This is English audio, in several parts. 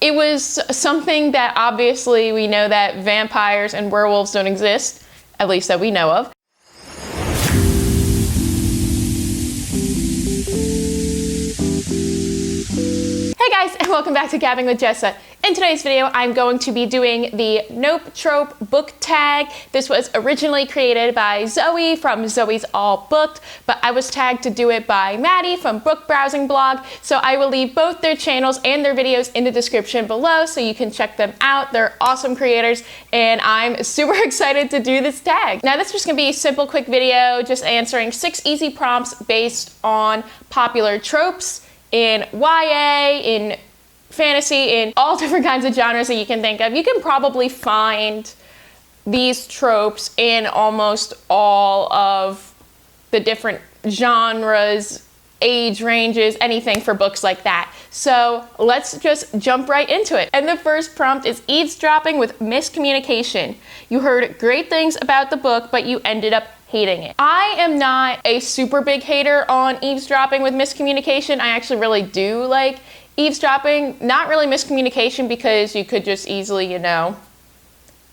It was something that obviously we know that vampires and werewolves don't exist, at least that we know of. Hey guys, and welcome back to Gabbing with Jessa. In today's video, I'm going to be doing the Nope Trope Book Tag. This was originally created by Zoe from Zoe's All Booked, but I was tagged to do it by Maddie from Book Browsing Blog, so I will leave both their channels and their videos in the description below so you can check them out. They're awesome creators, and I'm super excited to do this tag. Now, this is just gonna be a simple, quick video, just answering 6 easy prompts based on popular tropes in YA, in fantasy, in all different kinds of genres that you can think of. You can probably find these tropes in almost all of the different genres, age ranges, anything for books like that. So let's just jump right into it. And the first prompt is eavesdropping with miscommunication. You heard great things about the book, but you ended up hating it. I am not a super big hater on eavesdropping with miscommunication. I actually really do like eavesdropping, not really miscommunication, because you could just easily,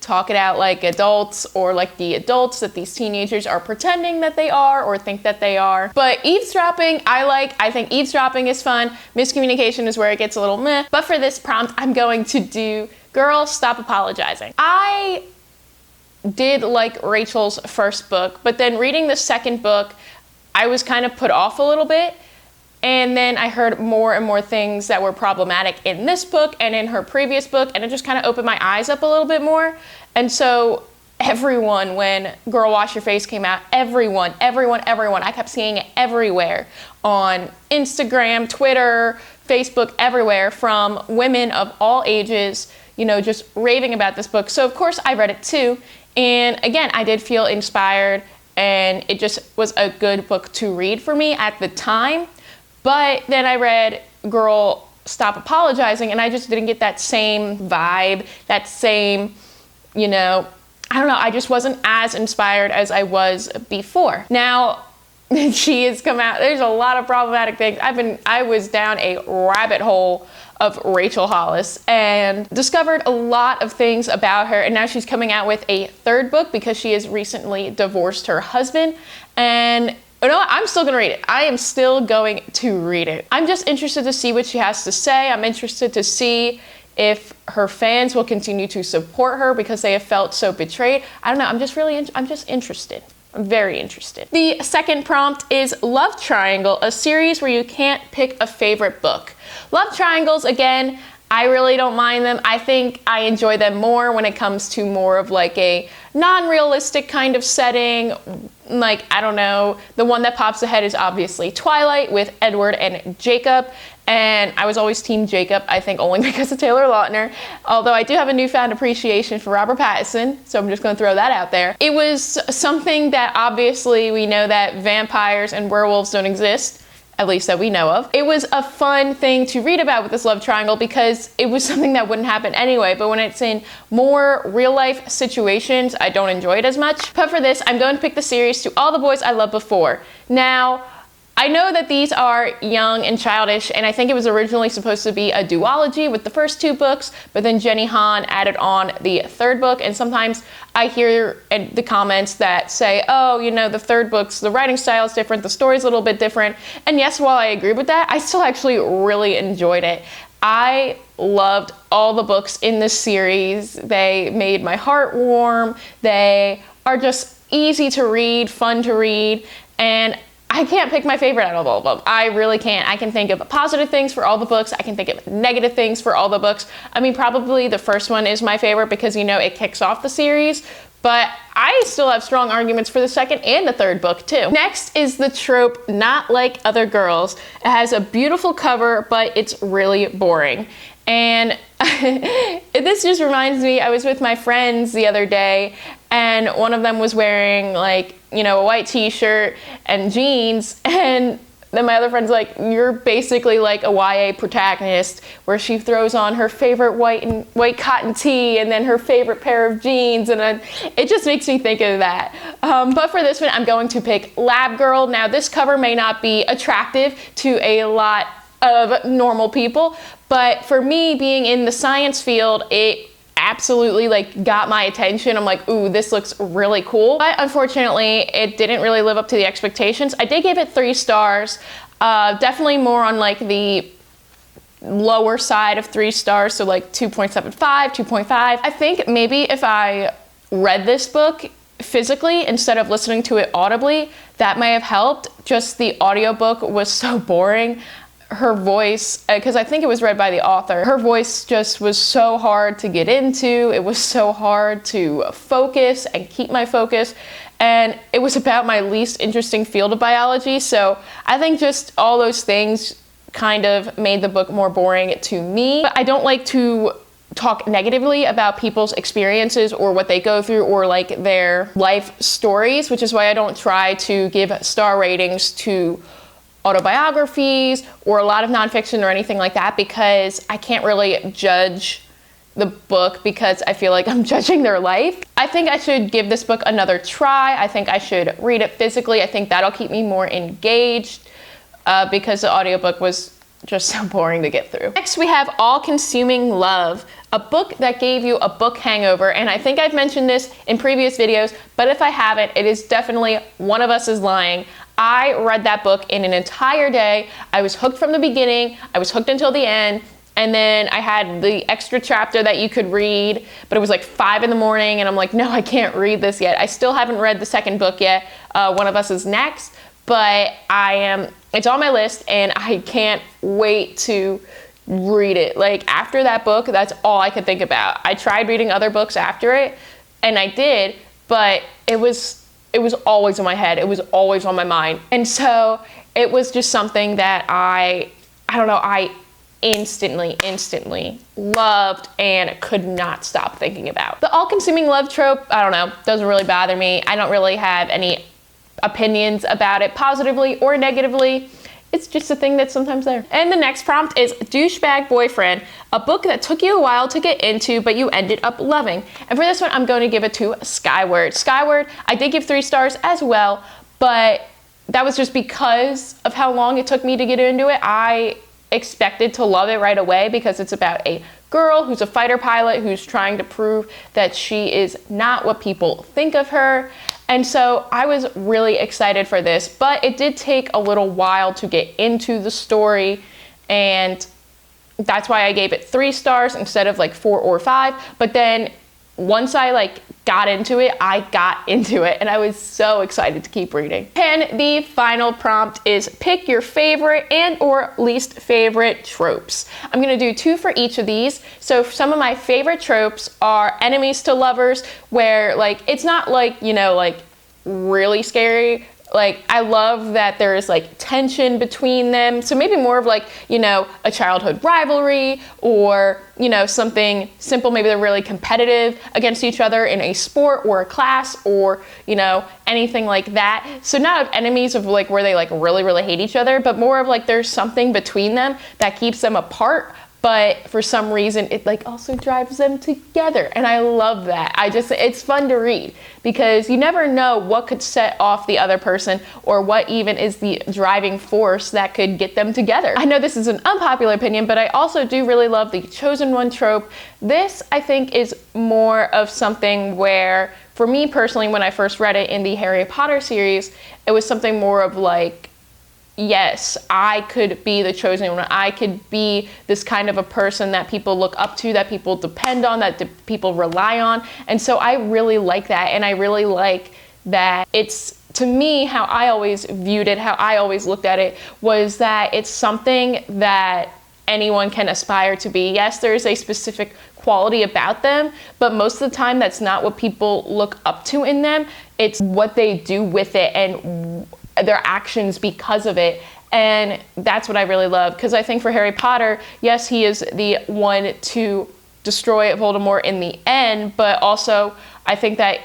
talk it out like adults, or like the adults that these teenagers are pretending that they are or think that they are. But eavesdropping, I think eavesdropping is fun. Miscommunication is where it gets a little meh. But for this prompt, I'm going to do Girl, Stop Apologizing. I did like Rachel's first book, but then reading the second book, I was kind of put off a little bit. And then I heard more and more things that were problematic in this book and in her previous book, and it just kind of opened my eyes up a little bit more. And so everyone, when Girl Wash Your Face came out, everyone, I kept seeing it everywhere on Instagram, Twitter, Facebook, everywhere, from women of all ages, just raving about this book. So of course I read it too. And again, I did feel inspired, and it just was a good book to read for me at the time. But then I read Girl, Stop Apologizing, and I just didn't get that same vibe, that same, I don't know, I just wasn't as inspired as I was before. Now, she has come out, there's a lot of problematic things. I was down a rabbit hole of Rachel Hollis and discovered a lot of things about her, and now she's coming out with a third book because she has recently divorced her husband. And you know what? I'm still gonna read it. I am still going to read it. I'm just interested to see what she has to say. I'm interested to see if her fans will continue to support her because they have felt so betrayed. I don't know, I'm just interested. I'm very interested. The second prompt is Love Triangle, a series where you can't pick a favorite book. Love triangles, again, I really don't mind them. I think I enjoy them more when it comes to more of like a non-realistic kind of setting. Like, I don't know, the one that pops ahead is obviously Twilight with Edward and Jacob. And I was always team Jacob, I think only because of Taylor Lautner. Although I do have a newfound appreciation for Robert Pattinson, so I'm just gonna throw that out there. It was something that obviously we know that vampires and werewolves don't exist, at least that we know of. It was a fun thing to read about with this love triangle because it was something that wouldn't happen anyway, but when it's in more real life situations, I don't enjoy it as much. But for this, I'm going to pick the series To All the Boys I Loved Before. Now, I know that these are young and childish, and I think it was originally supposed to be a duology with the first 2 books, but then Jenny Han added on the third book, and sometimes I hear in the comments that say, oh, the third book's, the writing style is different, the story's a little bit different, and yes, while I agree with that, I still actually really enjoyed it. I loved all the books in this series. They made my heart warm, they are just easy to read, fun to read, and I can't pick my favorite out of all of them. I really can't. I can think of positive things for all the books. I can think of negative things for all the books. I mean, probably the first one is my favorite because, it kicks off the series, but I still have strong arguments for the second and the third book too. Next is the trope Not Like Other Girls. It has a beautiful cover, but it's really boring. And this just reminds me, I was with my friends the other day, and one of them was wearing a white t-shirt and jeans, and then my other friend's like, you're basically like a YA protagonist where she throws on her favorite white cotton tee and then her favorite pair of jeans, and it just makes me think of that. But for this one, I'm going to pick Lab Girl. Now, this cover may not be attractive to a lot of normal people, But for me, being in the science field, it absolutely like got my attention. I'm like, ooh, this looks really cool. But unfortunately, it didn't really live up to the expectations. I did give it 3 stars. Definitely more on like the lower side of 3 stars, so like 2.75, 2.5. I think maybe if I read this book physically instead of listening to it audibly, that may have helped. Just the audiobook was so boring. Her voice, because I think it was read by the author, her voice just was so hard to get into. It was so hard to focus and keep my focus. And it was about my least interesting field of biology. So I think just all those things kind of made the book more boring to me. But I don't like to talk negatively about people's experiences or what they go through or like their life stories, which is why I don't try to give star ratings to autobiographies or a lot of nonfiction or anything like that, because I can't really judge the book because I feel like I'm judging their life. I think I should give this book another try. I think I should read it physically. I think that'll keep me more engaged because the audiobook was just so boring to get through. Next, we have All Consuming Love, a book that gave you a book hangover. And I think I've mentioned this in previous videos, but if I haven't, it is definitely One of Us is Lying. I read that book in an entire day. I was hooked from the beginning. I was hooked until the end. And then I had the extra chapter that you could read, but it was like 5 in the morning and I'm like, no, I can't read this yet. I still haven't read the second book yet. One of Us is next, but it's on my list and I can't wait to read it. Like after that book, that's all I could think about. I tried reading other books after it and I did, but it was always in my head. It was always on my mind. And so it was just something that I don't know, I instantly loved and could not stop thinking about. The all-consuming love trope, I don't know, doesn't really bother me. I don't really have any opinions about it positively or negatively. It's just a thing that's sometimes there. And the next prompt is Douchebag Boyfriend, a book that took you a while to get into, but you ended up loving. And for this one, I'm going to give it to Skyward. Skyward, I did give 3 stars as well, but that was just because of how long it took me to get into it. I expected to love it right away because it's about a girl who's a fighter pilot who's trying to prove that she is not what people think of her. And so I was really excited for this, but it did take a little while to get into the story, and that's why I gave it 3 stars instead of like 4 or 5. But then once I like got into it, I got into it and I was so excited to keep reading. And the final prompt is pick your favorite and or least favorite tropes. I'm gonna do 2 for each of these. So some of my favorite tropes are enemies to lovers, where like, it's not like, you know, like really scary. Like I love that there is like tension between them. So maybe more of like, you know, a childhood rivalry or, you know, something simple. Maybe they're really competitive against each other in a sport or a class or, you know, anything like that. So not of enemies of like where they like really hate each other, but more of like there's something between them that keeps them apart. But for some reason, it like also drives them together. And I love that. It's fun to read because you never know what could set off the other person or what even is the driving force that could get them together. I know this is an unpopular opinion, but I also do really love the chosen one trope. This, I think, is more of something where, for me personally, when I first read it in the Harry Potter series, it was something more of like, yes, I could be the chosen one. I could be this kind of a person that people look up to, that people depend on, that people rely on. And so I really like that. And I really like that it's, to me, how I always viewed it, how I always looked at it, was that it's something that anyone can aspire to be. Yes, there's a specific quality about them, but most of the time that's not what people look up to in them. It's what they do with it and their actions because of it. And that's what I really love, because I think for Harry Potter, yes, he is the one to destroy Voldemort in the end, but also I think that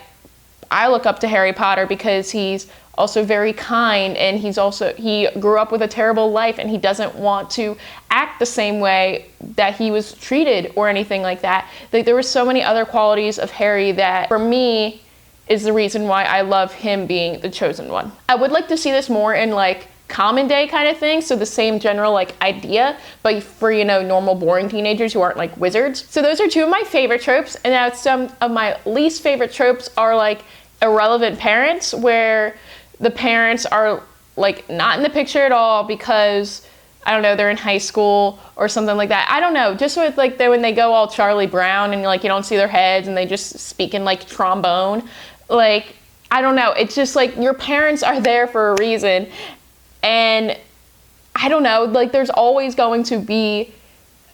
I look up to Harry Potter because he's also very kind, and he grew up with a terrible life, and he doesn't want to act the same way that he was treated or anything like that. Like, there were so many other qualities of Harry that for me is the reason why I love him being the chosen one. I would like to see this more in like common day kind of thing, so the same general like idea, but for, you know, normal boring teenagers who aren't like wizards. So those are two of my favorite tropes, and now some of my least favorite tropes are like irrelevant parents, where the parents are like not in the picture at all because, I don't know, they're in high school or something like that. I don't know, just with like when they go all Charlie Brown and like you don't see their heads and they just speak in like trombone, like, I don't know, it's just like your parents are there for a reason, and I don't know, like there's always going to be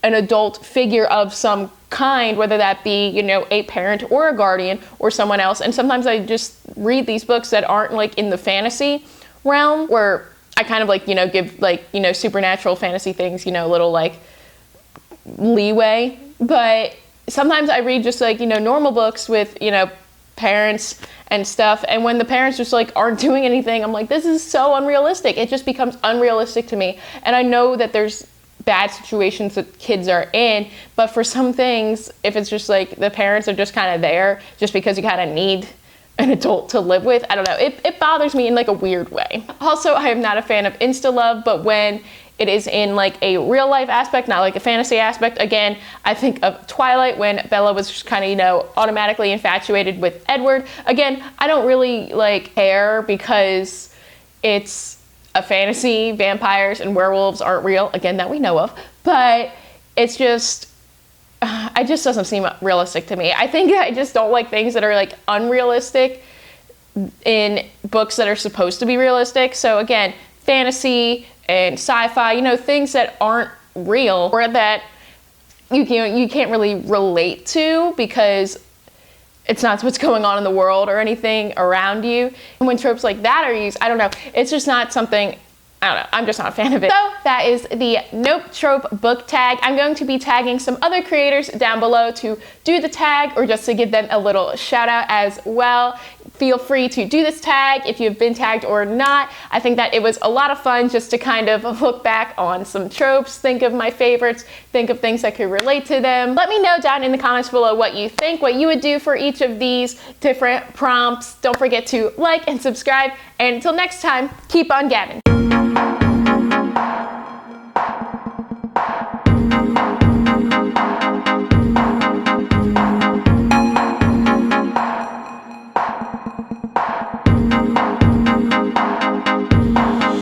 an adult figure of some kind, whether that be, you know, a parent or a guardian or someone else. And sometimes I just read these books that aren't like in the fantasy realm, where I kind of like, you know, give like, you know, supernatural fantasy things, you know, a little like leeway. But sometimes I read just like, you know, normal books with, you know, parents and stuff, and when the parents just like aren't doing anything, I'm like, this is so unrealistic. It just becomes unrealistic to me. And I know that there's bad situations that kids are in, but for some things, if it's just like the parents are just kind of there just because you kind of need an adult to live with, I don't know, it bothers me in like a weird way. Also, I am not a fan of insta love, but when it is in like a real life aspect, not like a fantasy aspect. Again, I think of Twilight when Bella was just kind of, you know, automatically infatuated with Edward. Again, I don't really like care because it's a fantasy, vampires and werewolves aren't real, again, that we know of, but it's just, it just doesn't seem realistic to me. I think I just don't like things that are like unrealistic in books that are supposed to be realistic. So again, fantasy and sci-fi, you know, things that aren't real or that you can't really relate to because it's not what's going on in the world or anything around you. And when tropes like that are used, I don't know, it's just not something, I don't know, I'm just not a fan of it. So that is the Nope Trope Book Tag. I'm going to be tagging some other creators down below to do the tag or just to give them a little shout out as well. Feel free to do this tag if you've been tagged or not. I think that it was a lot of fun just to kind of look back on some tropes, think of my favorites, think of things that could relate to them. Let me know down in the comments below what you think, what you would do for each of these different prompts. Don't forget to like and subscribe. And until next time, keep on gabbing.